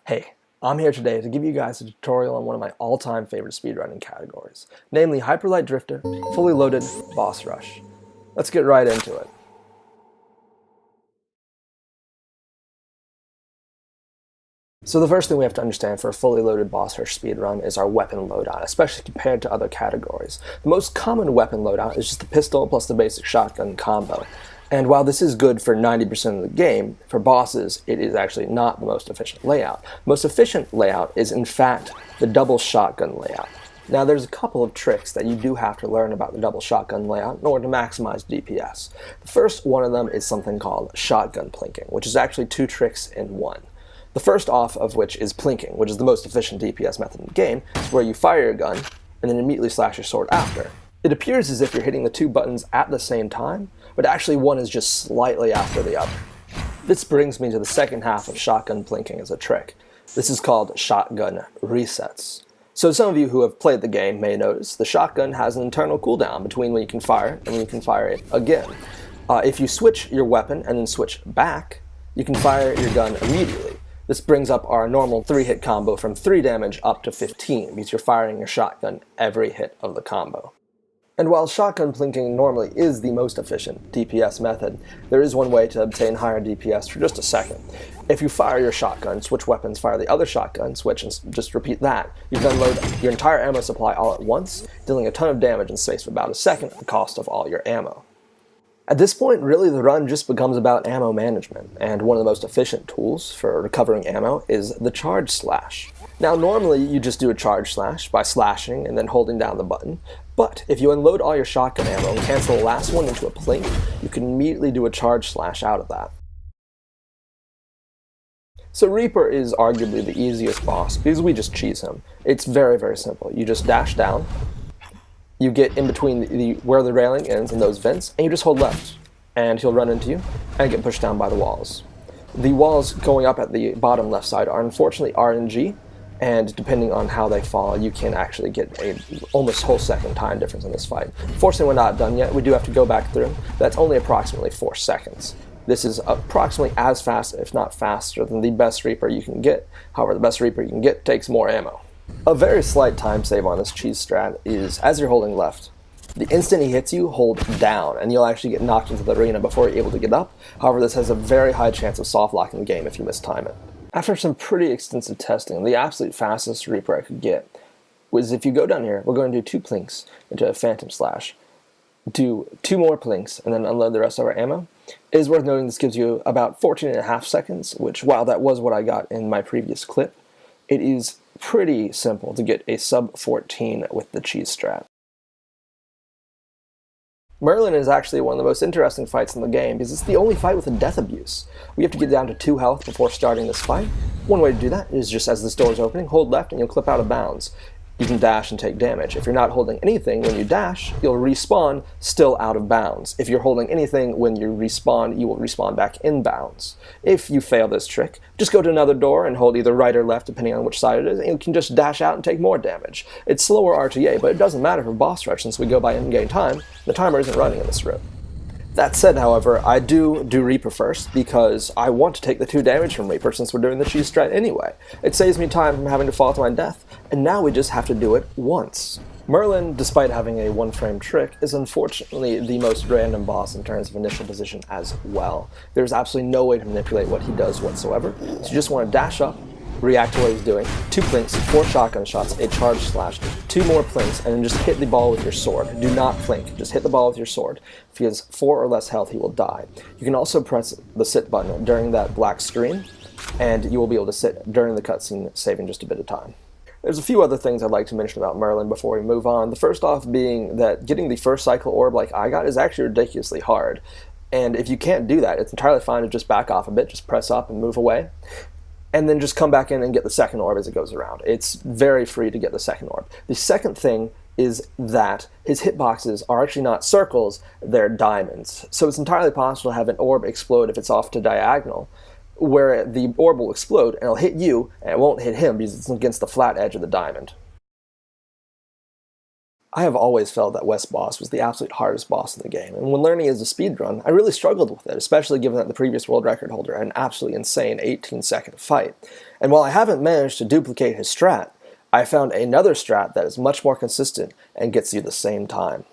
Hey, I'm here today to give you guys a tutorial on one of my all-time favorite speedrunning categories, namely Hyperlight Drifter, Fully Loaded Boss Rush. Let's get right into it. So the first thing we have to understand for a fully loaded boss rush speedrun is our weapon loadout, especially compared to other categories. The most common weapon loadout is just the pistol plus the basic shotgun combo. And while this is good for 90% of the game, for bosses, it is actually not the most efficient layout. The most efficient layout is, in fact, the double shotgun layout. Now, there's a couple of tricks that you do have to learn about the double shotgun layout in order to maximize DPS. The first one of them is something called shotgun plinking, which is actually two tricks in one. The first off of which is plinking, which is the most efficient DPS method in the game. It's where you fire your gun and then immediately slash your sword after. It appears as if you're hitting the two buttons at the same time, but actually one is just slightly after the other. This brings me to the second half of shotgun plinking as a trick. This is called shotgun resets. So some of you who have played the game may notice the shotgun has an internal cooldown between when you can fire it and when you can fire it again. If you switch your weapon and then switch back, you can fire your gun immediately. This brings up our normal 3-hit combo from 3 damage up to 15 because you're firing your shotgun every hit of the combo. And while shotgun plinking normally is the most efficient DPS method, there is one way to obtain higher DPS for just a second. If you fire your shotgun, switch weapons, fire the other shotgun, switch, and just repeat that, you can unload your entire ammo supply all at once, dealing a ton of damage in the space of about a second at the cost of all your ammo. At this point, really the run just becomes about ammo management, and one of the most efficient tools for recovering ammo is the charge slash. Now normally you just do a charge slash by slashing and then holding down the button, but if you unload all your shotgun ammo and cancel the last one into a plink, you can immediately do a charge slash out of that. So Reaper is arguably the easiest boss because we just cheese him. It's very, very simple. You just dash down, you get in between where the railing ends and those vents, and you just hold left, and he'll run into you and get pushed down by the walls. The walls going up at the bottom left side are unfortunately RNG, and depending on how they fall, you can actually get a almost whole second time difference in this fight. Fortunately, we're not done yet. We do have to go back through. That's only approximately 4 seconds. This is approximately as fast, if not faster, than the best Reaper you can get. However, the best Reaper you can get takes more ammo. A very slight time save on this cheese strat is, as you're holding left, the instant he hits you, hold down, and you'll actually get knocked into the arena before you're able to get up. However, this has a very high chance of soft locking the game if you mistime it. After some pretty extensive testing, the absolute fastest Reaper I could get was, if you go down here, we're going to do 2 plinks into a Phantom Slash, do 2 more plinks, and then unload the rest of our ammo. It is worth noting this gives you about 14.5 seconds, which, while that was what I got in my previous clip, it is pretty simple to get a sub 14 with the cheese strat. Merlin is actually one of the most interesting fights in the game because it's the only fight with a death abuse. We have to get down to 2 health before starting this fight. One way to do that is just as this door is opening, hold left and you'll clip out of bounds. You can dash and take damage. If you're not holding anything when you dash, you'll respawn still out of bounds. If you're holding anything when you respawn, you will respawn back in bounds. If you fail this trick, just go to another door and hold either right or left depending on which side it is, and you can just dash out and take more damage. It's slower RTA, but it doesn't matter for boss rush since we go by in-game time. The timer isn't running in this room. That said, however, I do Reaper first because I want to take the 2 damage from Reaper since we're doing the cheese strat anyway. It saves me time from having to fall to my death, and now we just have to do it once. Merlin, despite having a 1-frame trick, is unfortunately the most random boss in terms of initial position as well. There's absolutely no way to manipulate what he does whatsoever, so you just want to dash up, react to what he's doing, 2 plinks, 4 shotgun shots, a charge slash, 2 more plinks, and then just hit the ball with your sword. Do not plink, just hit the ball with your sword. If he has 4 or less health, he will die. You can also press the sit button during that black screen, and you will be able to sit during the cutscene, saving just a bit of time. There's a few other things I'd like to mention about Merlin before we move on. The first off being that getting the first cycle orb like I got is actually ridiculously hard. And if you can't do that, it's entirely fine to just back off a bit, just press up and move away, and then just come back in and get the second orb as it goes around. It's very free to get the second orb. The second thing is that his hitboxes are actually not circles, they're diamonds. So it's entirely possible to have an orb explode if it's off to diagonal, where the orb will explode and it'll hit you and it won't hit him because it's against the flat edge of the diamond. I have always felt that West Boss was the absolute hardest boss in the game, and when learning as a speedrun, I really struggled with it, especially given that the previous world record holder had an absolutely insane 18-second fight. And while I haven't managed to duplicate his strat, I found another strat that is much more consistent and gets you the same time.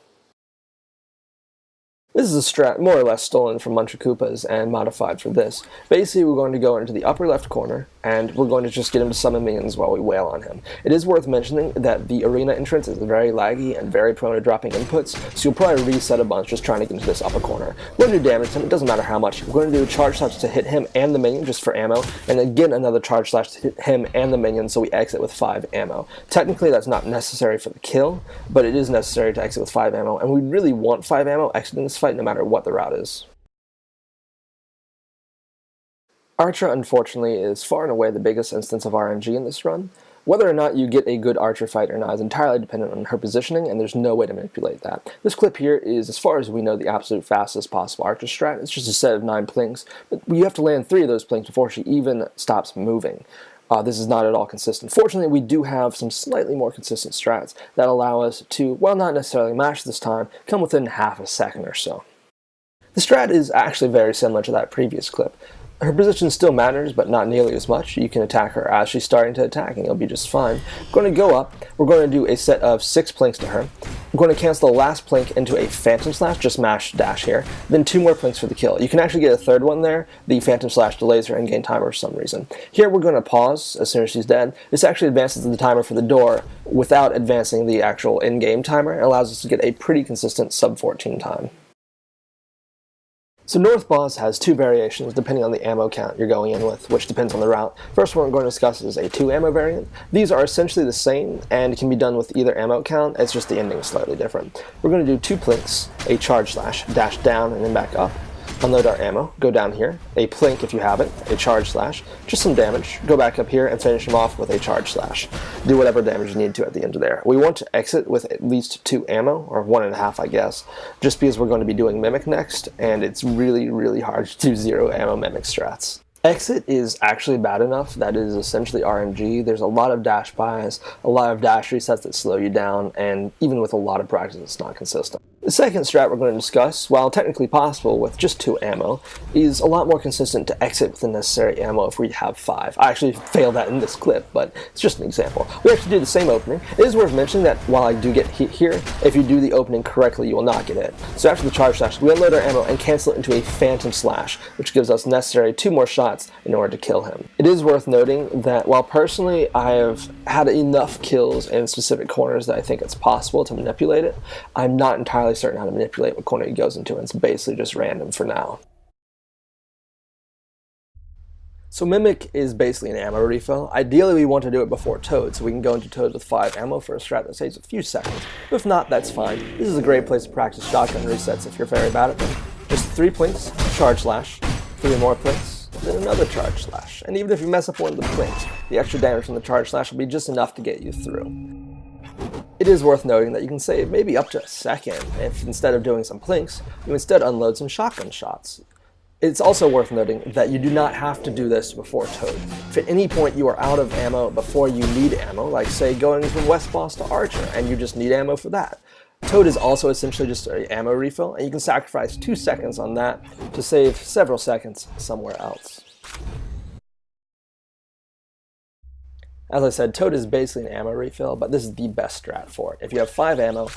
This is a strat more or less stolen from Muncher Koopas and modified for this. Basically, we're going to go into the upper left corner, and we're going to just get him to summon minions while we wail on him. It is worth mentioning that the arena entrance is very laggy and very prone to dropping inputs, so you'll probably reset a bunch just trying to get into this upper corner. We're going to do damage to him, it doesn't matter how much. We're going to do a charge slash to hit him and the minion just for ammo, and again another charge slash to hit him and the minion, so we exit with 5 ammo. Technically, that's not necessary for the kill, but it is necessary to exit with 5 ammo, and we really want 5 ammo exiting this fight no matter what the route is. Archer, unfortunately, is far and away the biggest instance of RNG in this run. Whether or not you get a good Archer fight or not is entirely dependent on her positioning, and there's no way to manipulate that. This clip here is, as far as we know, the absolute fastest possible Archer strat. It's just a set of 9 plinks, but you have to land 3 of those plinks before she even stops moving. This is not at all consistent. Fortunately, we do have some slightly more consistent strats that allow us to, well, not necessarily match this time, come within half a second or so. The strat is actually very similar to that previous clip. Her position still matters, but not nearly as much. You can attack her as she's starting to attack, and you'll be just fine. We're going to go up. We're going to do a set of 6 plinks to her. We're going to cancel the last plink into a Phantom Slash, just mash dash here. Then 2 more plinks for the kill. You can actually get a third one there. The Phantom Slash delays her in-game timer for some reason. Here we're going to pause as soon as she's dead. This actually advances the timer for the door without advancing the actual in-game timer. It allows us to get a pretty consistent sub-14 time. So North Boss has 2 variations depending on the ammo count you're going in with, which depends on the route. First one we're going to discuss is a 2 ammo variant. These are essentially the same and can be done with either ammo count, it's just the ending is slightly different. We're going to do 2 plinks, a charge slash, dash down and then back up. Unload our ammo, go down here, a plink if you have it, a charge slash, just some damage, go back up here and finish him off with a charge slash. Do whatever damage you need to at the end of there. We want to exit with at least 2 ammo, or 1.5 I guess, just because we're going to be doing Mimic next, and it's really hard to do 0 ammo Mimic strats. Exit is actually bad enough that it is essentially RNG. There's a lot of dash buys, a lot of dash resets that slow you down, and even with a lot of practice it's not consistent. The second strat we're going to discuss, while technically possible with just 2 ammo, is a lot more consistent to exit with the necessary ammo if we have 5. I actually failed that in this clip, but it's just an example. We actually do the same opening. It is worth mentioning that while I do get hit here, if you do the opening correctly, you will not get hit. So after the charge slash, we unload our ammo and cancel it into a Phantom Slash, which gives us necessary 2 more shots in order to kill him. It is worth noting that while personally I have had enough kills in specific corners that I think it's possible to manipulate it, I'm not entirely certain how to manipulate what corner he goes into, and it's basically just random for now. So Mimic is basically an ammo refill. Ideally we want to do it before Toad, so we can go into Toad with 5 ammo for a strat that saves a few seconds. But if not, that's fine. This is a great place to practice shotgun resets if you're very bad at them. Just 3 plinks, charge slash, 3 more plinks, then another charge slash. And even if you mess up one of the plinks, the extra damage from the charge slash will be just enough to get you through. It is worth noting that you can save maybe up to a second if instead of doing some plinks, you instead unload some shotgun shots. It's also worth noting that you do not have to do this before Toad. If at any point you are out of ammo before you need ammo, like say going from West Boss to Archer, and you just need ammo for that, Toad is also essentially just an ammo refill, and you can sacrifice 2 seconds on that to save several seconds somewhere else. As I said, Toad is basically an ammo refill, but this is the best strat for it. If you have 5 ammo,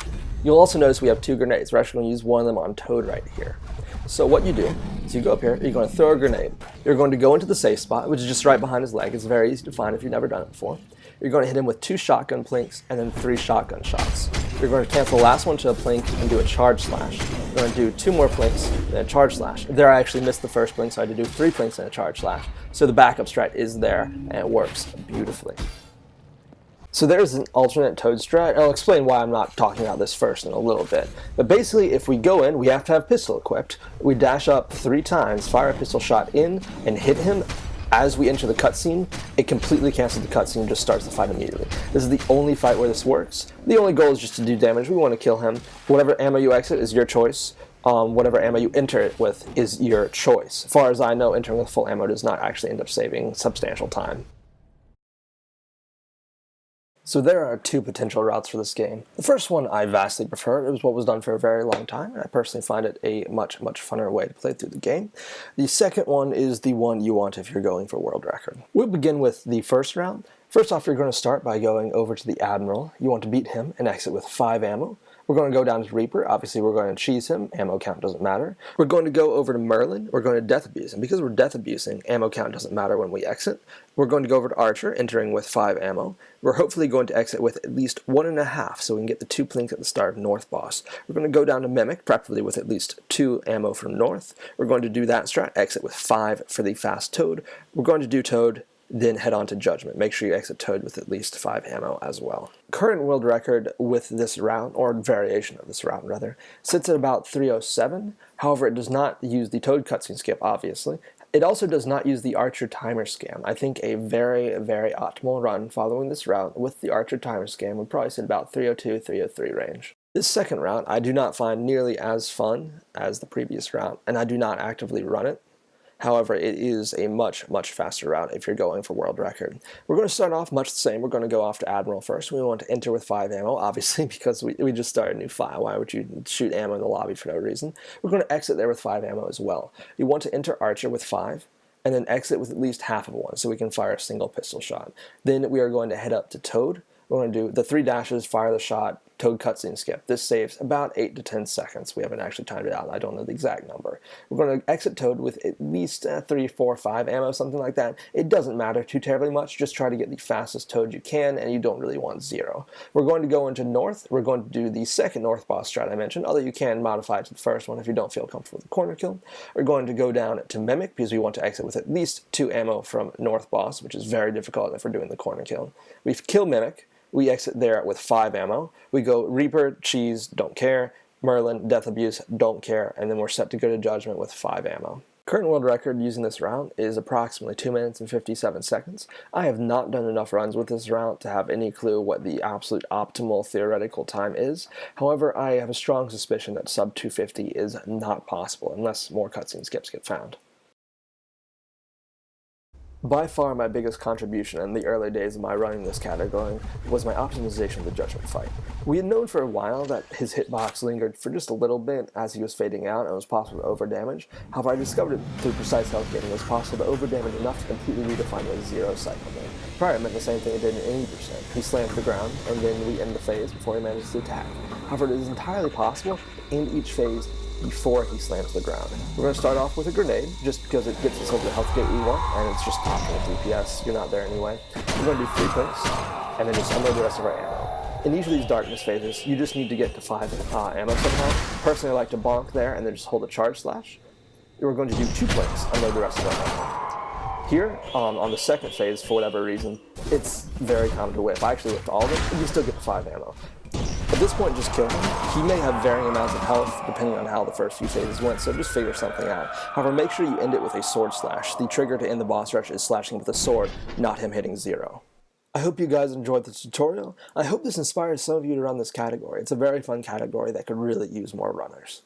you'll also notice we have 2 grenades. We're actually going to use one of them on Toad right here. So what you do is you go up here, you're going to throw a grenade. You're going to go into the safe spot, which is just right behind his leg. It's very easy to find if you've never done it before. You're going to hit him with 2 shotgun plinks and then 3 shotgun shots. You're going to cancel the last one to a plink and do a charge slash. You're going to do 2 more plinks and a charge slash. There I actually missed the first plink, so I had to do 3 plinks and a charge slash. So the backup strat is there, and it works beautifully. So there's an alternate Toad strat. I'll explain why I'm not talking about this first in a little bit. But basically, if we go in, we have to have pistol equipped. We dash up 3 times, fire a pistol shot in, and hit him. As we enter the cutscene, it completely cancels the cutscene and just starts the fight immediately. This is the only fight where this works. The only goal is just to do damage. We want to kill him. Whatever ammo you exit is your choice. Whatever ammo you enter it with is your choice. As far as I know, entering with full ammo does not actually end up saving substantial time. So there are two potential routes for this game. The first one I vastly prefer. It was what was done for a very long time, and I personally find it a much funner way to play through the game. The second one is the one you want if you're going for world record. We'll begin with the first round. First off, you're going to start by going over to the Admiral. You want to beat him and exit with 5 ammo. We're going to go down to Reaper. Obviously, we're going to cheese him. Ammo count doesn't matter. We're going to go over to Merlin. We're going to death abuse. And because we're death abusing, ammo count doesn't matter when we exit. We're going to go over to Archer, entering with 5 ammo. We're hopefully going to exit with at least 1.5, so we can get the 2 plinks at the start of North boss. We're going to go down to Mimic, preferably with at least 2 ammo from North. We're going to do that strat, exit with 5 for the fast Toad. We're going to do Toad, then head on to Judgment. Make sure you exit Toad with at least 5 ammo as well. Current world record with this route, or variation of this route rather, sits at about 307. However, it does not use the Toad cutscene skip, obviously. It also does not use the Archer timer scam. I think a very optimal run following this route with the Archer timer scam would probably sit about 302, 303 range. This second route I do not find nearly as fun as the previous route, and I do not actively run it. However, it is a much faster route if you're going for world record. We're going to start off much the same. We're going to go off to Admiral first. We want to enter with 5 ammo, obviously, because we just started a new file. Why would you shoot ammo in the lobby for no reason? We're going to exit there with 5 ammo as well. You want to enter Archer with 5, and then exit with at least half of one, so we can fire a single pistol shot. Then we are going to head up to Toad. We're going to do the 3 dashes, fire the shot, Toad cutscene skip. This saves about 8 to 10 seconds. We haven't actually timed it out. I don't know the exact number. We're going to exit Toad with at least 3, 4, 5 ammo, something like that. It doesn't matter too terribly much. Just try to get the fastest Toad you can, and you don't really want 0. We're going to go into North. We're going to do the second North boss strat I mentioned, although you can modify it to the first one if you don't feel comfortable with the corner kill. We're going to go down to Mimic because we want to exit with at least 2 ammo from North boss, which is very difficult if we're doing the corner kill. We kill Mimic. We exit there with 5 ammo. We go Reaper, cheese, don't care. Merlin, death abuse, don't care. And then we're set to go to Judgment with 5 ammo. Current world record using this route is approximately 2 minutes and 57 seconds. I have not done enough runs with this route to have any clue what the absolute optimal theoretical time is. However, I have a strong suspicion that sub 250 is not possible unless more cutscene skips get found. By far my biggest contribution in the early days of my running this category was my optimization of the Judgment fight. We had known for a while that his hitbox lingered for just a little bit as he was fading out and it was possible to overdamage. However, I discovered through precise health gating it was possible to overdamage enough to completely redefine what a 0 cycle meant. Prior it meant the same thing it did in 80%. He slammed to the ground and then we end the phase before he manages to attack. However, it is entirely possible to end each phase before he slams to the ground. We're going to start off with a grenade, just because it gets us over the health gate we want, and it's just optional DPS. You're not there anyway. We're going to do 3 clicks, and then just unload the rest of our ammo. In each of these darkness phases, you just need to get to 5 ammo somehow. Personally, I like to bonk there, and then just hold a charge slash. We're going to do 2 clicks, unload the rest of our ammo. Here, on the second phase, for whatever reason, it's very common to whip. I actually whipped all of it, and you still get the 5 ammo. At this point, just kill him. He may have varying amounts of health depending on how the first few phases went, so just figure something out. However, make sure you end it with a sword slash. The trigger to end the boss rush is slashing with a sword, not him hitting 0. I hope you guys enjoyed this tutorial. I hope this inspires some of you to run this category. It's a very fun category that could really use more runners.